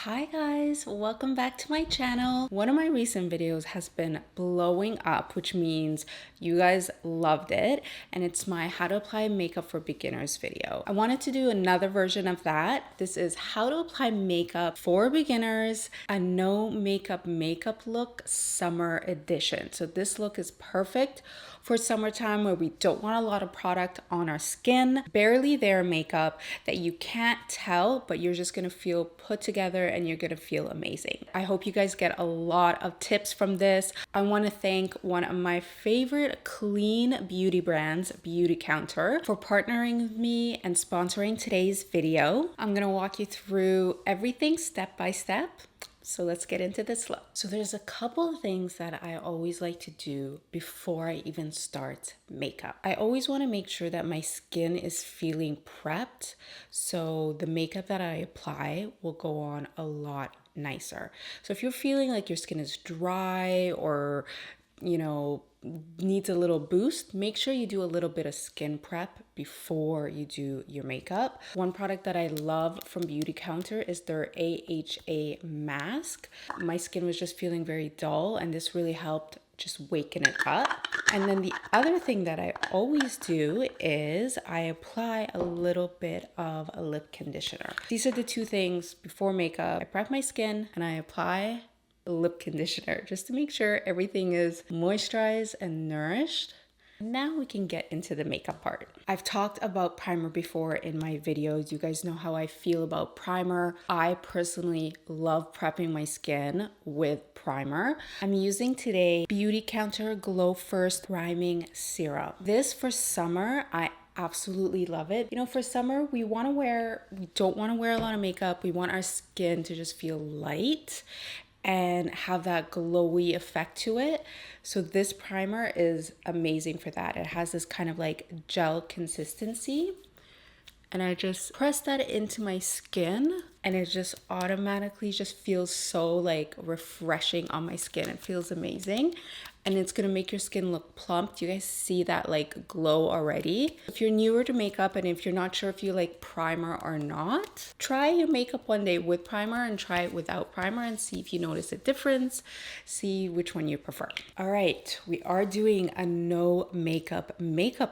Hi guys, welcome back to my channel. One of my recent videos has been blowing up, which means you guys loved it, and it's my how to apply makeup for beginners video. I wanted to do another version of that. This is how to apply makeup for beginners, a no makeup look summer edition. So this look is perfect for summertime where we don't want a lot of product on our skin, barely there makeup that you can't tell, but you're just gonna feel put together and you're gonna feel amazing. I hope you guys get a lot of tips from this. I wanna thank one of my favorite clean beauty brands, Beautycounter, for partnering with me and sponsoring today's video. I'm gonna walk you through everything step by step. So let's get into this look. So there's a couple of things that I always like to do before I even start makeup. I always want to make sure that my skin is feeling prepped, so the makeup that I apply will go on a lot nicer. So if you're feeling like your skin is dry or needs a little boost, make sure you do a little bit of skin prep before you do your makeup. One product that I love from Beautycounter is their AHA mask. My skin was just feeling very dull, and this really helped just waken it up. And then the other thing that I always do is I apply a little bit of a lip conditioner. These are the two things before makeup. I prep my skin and I apply lip conditioner just to make sure everything is moisturized and nourished. Now we can get into the makeup part. I've talked about primer before in my videos. You guys know how I feel about primer. I personally love prepping my skin with primer. I'm using today Beautycounter Glow First Priming Serum. This for summer, I absolutely love it. You know, for summer, we don't want to wear a lot of makeup. We want our skin to just feel light and have that glowy effect to it. So this primer is amazing for that. It has this kind of like gel consistency, and I just press that into my skin and it just automatically just feels so like refreshing on my skin. It feels amazing. And it's gonna make your skin look plump. Do you guys see that like glow already? If you're newer to makeup and if you're not sure if you like primer or not, try your makeup one day with primer and try it without primer and see if you notice a difference. See which one you prefer. All right, we are doing a no makeup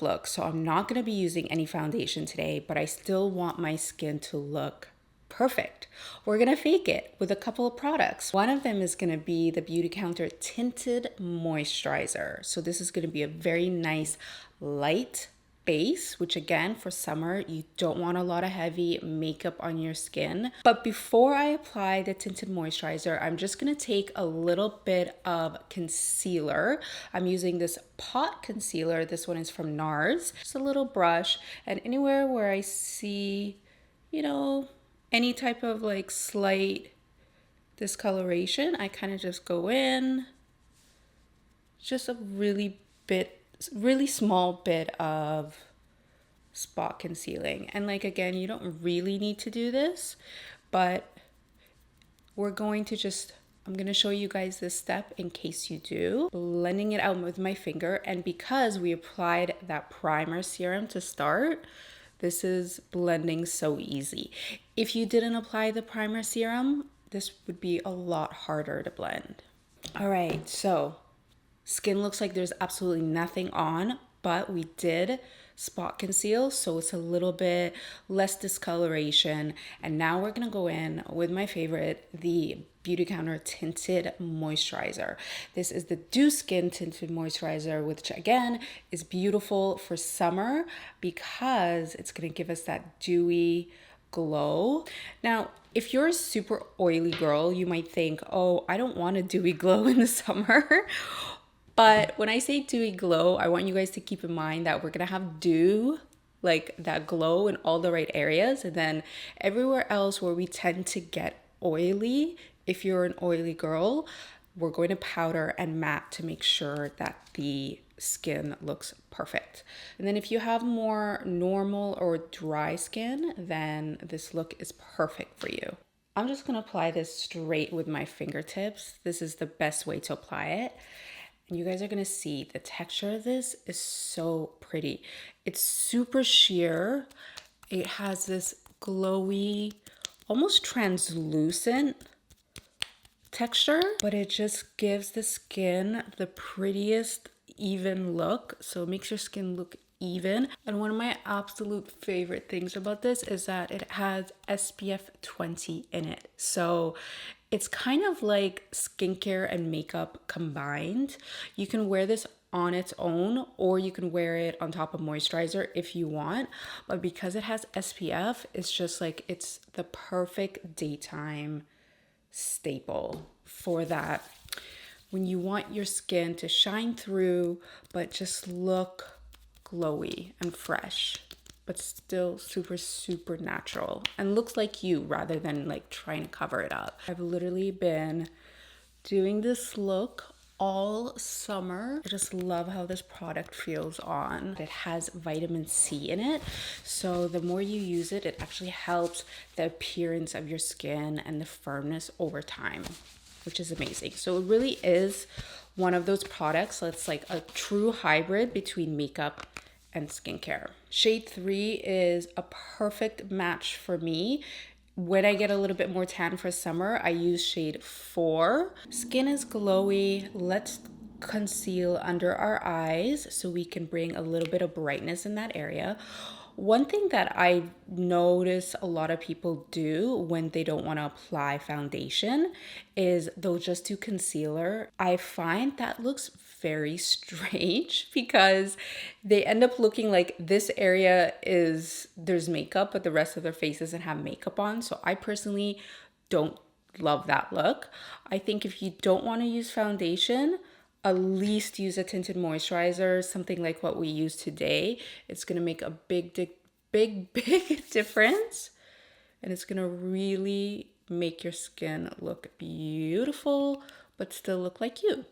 look. So I'm not gonna be using any foundation today, but I still want my skin to look perfect. We're gonna fake it with a couple of products. One of them is gonna be the Beautycounter Tinted Moisturizer. So this is gonna be a very nice light base, which again, for summer, you don't want a lot of heavy makeup on your skin. But before I apply the tinted moisturizer, I'm just gonna take a little bit of concealer. I'm using this pot concealer. This one is from NARS. Just a little brush, and anywhere where I see, any type of like slight discoloration, I kind of just go in, just a really small bit of spot concealing. And like, again, you don't really need to do this, but I'm going to show you guys this step in case you do. Blending it out with my finger, and because we applied that primer serum to start, this is blending so easy. If you didn't apply the primer serum, this would be a lot harder to blend. All right, so skin looks like there's absolutely nothing on, but we did spot conceal, so it's a little bit less discoloration. And now we're gonna go in with my favorite, the Beautycounter Tinted Moisturizer. This is the Dew Skin Tinted Moisturizer, which again is beautiful for summer because it's gonna give us that dewy glow. Now, if you're a super oily girl, you might think, oh, I don't want a dewy glow in the summer. But when I say dewy glow, I want you guys to keep in mind that we're gonna have dew, like that glow in all the right areas. And then everywhere else where we tend to get oily, if you're an oily girl, we're going to powder and matte to make sure that the skin looks perfect. And then if you have more normal or dry skin, then this look is perfect for you. I'm just gonna apply this straight with my fingertips. This is the best way to apply it. And you guys are gonna see the texture of this is so pretty. It's super sheer. It has this glowy almost translucent texture, but it just gives the skin the prettiest even look. So it makes your skin look even. And one of my absolute favorite things about this is that it has SPF 20 in it. So it's kind of like skincare and makeup combined. You can wear this on its own, or you can wear it on top of moisturizer if you want. But because it has SPF, it's just like, it's the perfect daytime staple for that. When you want your skin to shine through, but just look glowy and fresh, but still super, super natural and looks like you rather than like trying to cover it up. I've literally been doing this look all summer. I just love how this product feels on. It has vitamin C in it, so the more you use it, it actually helps the appearance of your skin and the firmness over time, which is amazing. So it really is one of those products that's like a true hybrid between makeup and skincare. Shade 3 is a perfect match for me. When I get a little bit more tan for summer, I use shade 4. Skin is glowy. Let's conceal under our eyes so we can bring a little bit of brightness in that area. One thing that I notice a lot of people do when they don't want to apply foundation is they'll just do concealer. I find that looks very strange because they end up looking like this area is, there's makeup, but the rest of their face doesn't have makeup on. So I personally don't love that look. I think if you don't want to use foundation, at least use a tinted moisturizer, something like what we use today. It's going to make a big difference. And it's going to really make your skin look beautiful, but still look like you.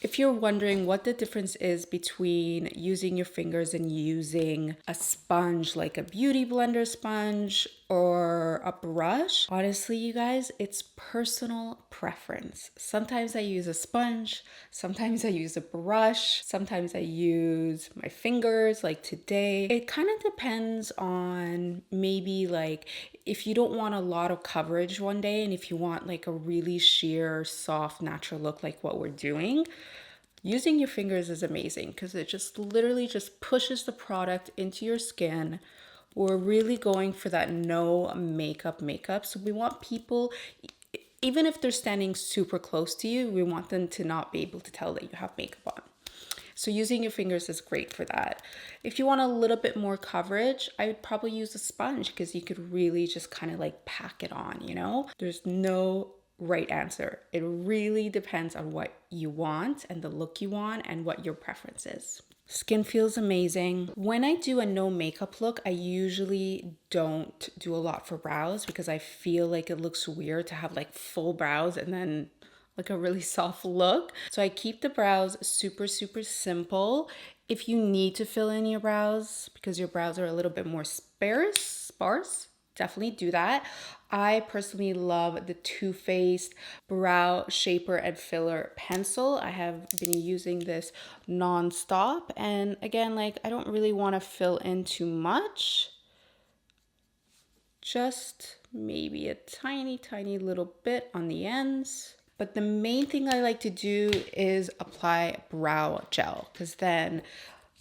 If you're wondering what the difference is between using your fingers and using a sponge, like a beauty blender sponge or a brush, honestly, you guys, it's personal preference. Sometimes I use a sponge, sometimes I use a brush, sometimes I use my fingers, like today. It kind of depends on maybe like if you don't want a lot of coverage one day and if you want like a really sheer, soft, natural look like what we're doing, using your fingers is amazing because it just literally just pushes the product into your skin. We're really going for that no makeup. So we want people, even if they're standing super close to you, we want them to not be able to tell that you have makeup on. So using your fingers is great for that. If you want a little bit more coverage, I would probably use a sponge because you could really just kind of like pack it on, you know? There's no right answer. It really depends on what you want and the look you want and what your preference is. Skin feels amazing. When I do a no makeup look, I usually don't do a lot for brows because I feel like it looks weird to have like full brows and then like a really soft look. So I keep the brows super, super simple. If you need to fill in your brows because your brows are a little bit more sparse, definitely do that. I personally love the Too Faced Brow Shaper and Filler Pencil. I have been using this non-stop. And again, like I don't really want to fill in too much. Just maybe a tiny, tiny little bit on the ends. But the main thing I like to do is apply brow gel because then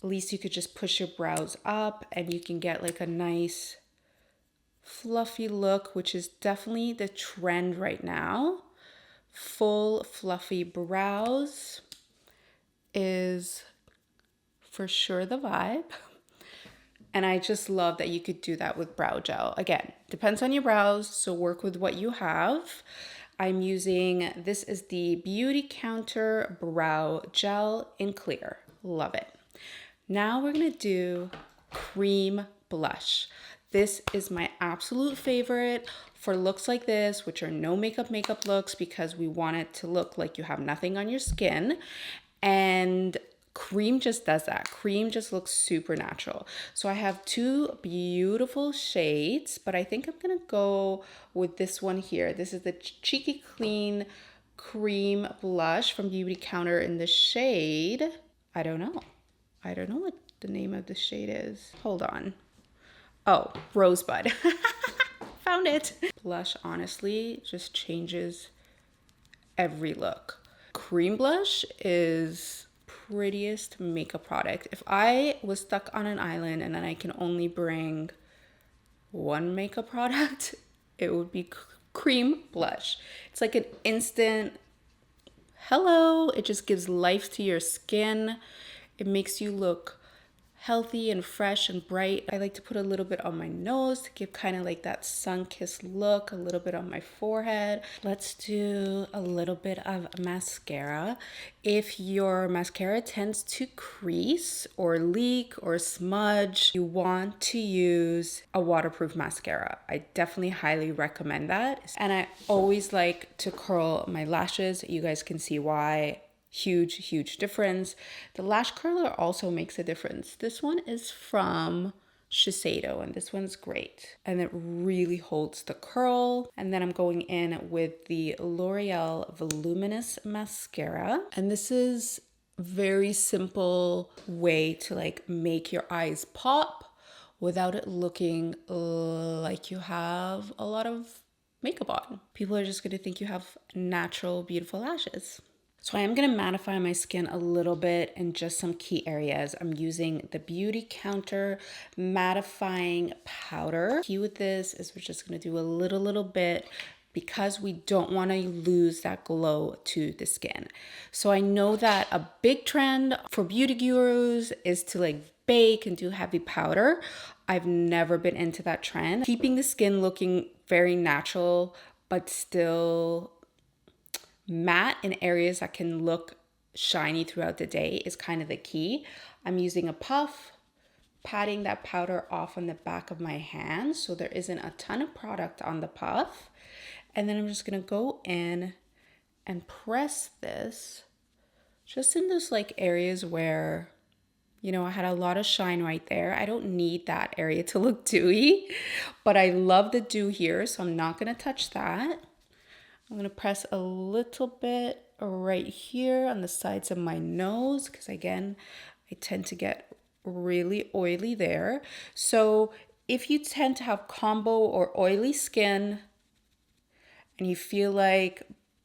at least you could just push your brows up and you can get like a nice fluffy look, which is definitely the trend right now. Full fluffy brows is for sure the vibe. And I just love that you could do that with brow gel. Again, depends on your brows, so work with what you have. I'm using, this is the Beauty Counter Brow Gel in Clear. Love it. Now we're gonna do cream blush. This is my absolute favorite for looks like this, which are no makeup looks because we want it to look like you have nothing on your skin. And cream just does that. Cream just looks super natural. So I have two beautiful shades, but I think I'm gonna go with this one here. This is the Cheeky Clean Cream Blush from Beauty Counter in the shade, I don't know what the name of the shade is. Hold on. Oh, Rosebud. found it. Blush honestly just changes every look. Cream blush is prettiest makeup product. If I was stuck on an island and then I can only bring one makeup product, it would be cream blush. It's like an instant hello. It just gives life to your skin. It makes you look healthy and fresh and bright. I like to put a little bit on my nose to give kind of like that sun-kissed look, a little bit on my forehead. Let's do a little bit of mascara. If your mascara tends to crease or leak or smudge, you want to use a waterproof mascara. I definitely highly recommend that. And I always like to curl my lashes. You guys can see why. Huge difference. The lash curler also makes a difference. This one is from Shiseido and this one's great. And it really holds the curl. And then I'm going in with the L'Oreal Voluminous Mascara. And this is very simple way to like make your eyes pop without it looking like you have a lot of makeup on. People are just gonna think you have natural, beautiful lashes. So I am going to mattify my skin a little bit in just some key areas. I'm using the Beauty Counter mattifying powder. Key with this is we're just going to do a little bit because we don't want to lose that glow to the skin. So I know that a big trend for beauty gurus is to like bake and do heavy powder. I've never been into that trend. Keeping the skin looking very natural, but still matte in areas that can look shiny throughout the day is kind of the key. I'm using a puff, patting that powder off on the back of my hand so there isn't a ton of product on the puff. And then I'm just gonna go in and press this just in those like areas where, you know, I had a lot of shine right there. I don't need that area to look dewy, but I love the dew here, so I'm not gonna touch that. I'm going to press a little bit right here on the sides of my nose because again, I tend to get really oily there. So if you tend to have combo or oily skin and you feel like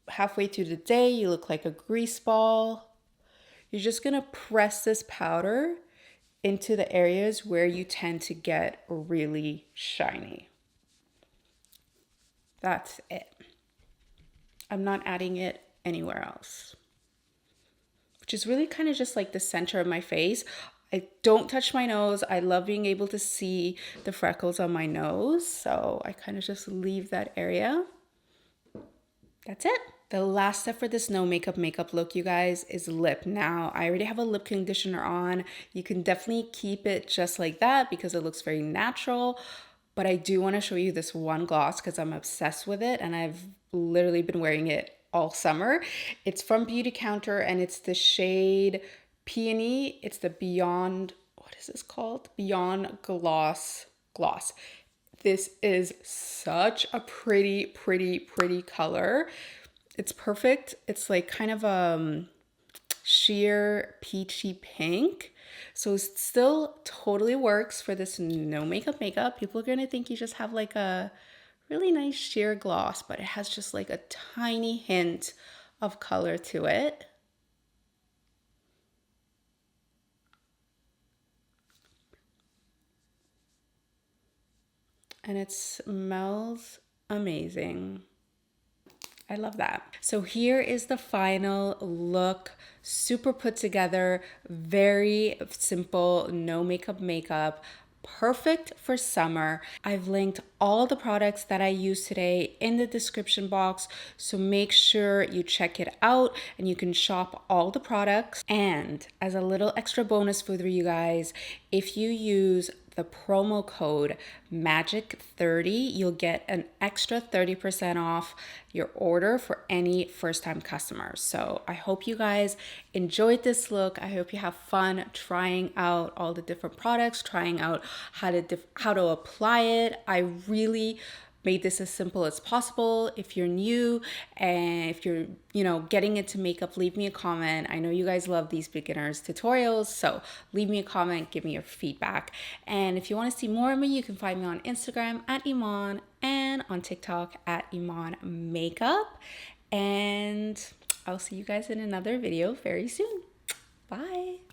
halfway through the day you look like a grease ball, you're just going to press this powder into the areas where you tend to get really shiny. That's it. I'm not adding it anywhere else, which is really kind of just like the center of my face. I don't touch my nose. I love being able to see the freckles on my nose. So I kind of just leave that area. That's it. The last step for this no makeup look, you guys, is lip. Now, I already have a lip conditioner on. You can definitely keep it just like that because it looks very natural. But I do want to show you this one gloss because I'm obsessed with it and I've literally been wearing it all summer. It's from Beauty Counter and it's the shade Peony. It's the Beyond, what is this called? Beyond Gloss. This is such a pretty color. It's perfect. It's like kind of sheer peachy pink. So it still totally works for this no makeup. People are going to think you just have like a really nice sheer gloss, but it has just like a tiny hint of color to it. And it smells amazing. I love that. So here is the final look. Super put together, very simple, no makeup. Perfect for summer. I've linked all the products that I use today in the description box, so make sure you check it out and you can shop all the products. And as a little extra bonus for you guys, if you use the promo code MAGIC30, you'll get an extra 30% off your order for any first-time customers. So I hope you guys enjoyed this look. I hope you have fun trying out all the different products, trying out how to apply it. I really made this as simple as possible. If you're new and if you're, getting into makeup, leave me a comment. I know you guys love these beginners tutorials, so leave me a comment, give me your feedback. And if you want to see more of me, you can find me on Instagram at Eman and on TikTok at Eman Makeup. And I'll see you guys in another video very soon. Bye.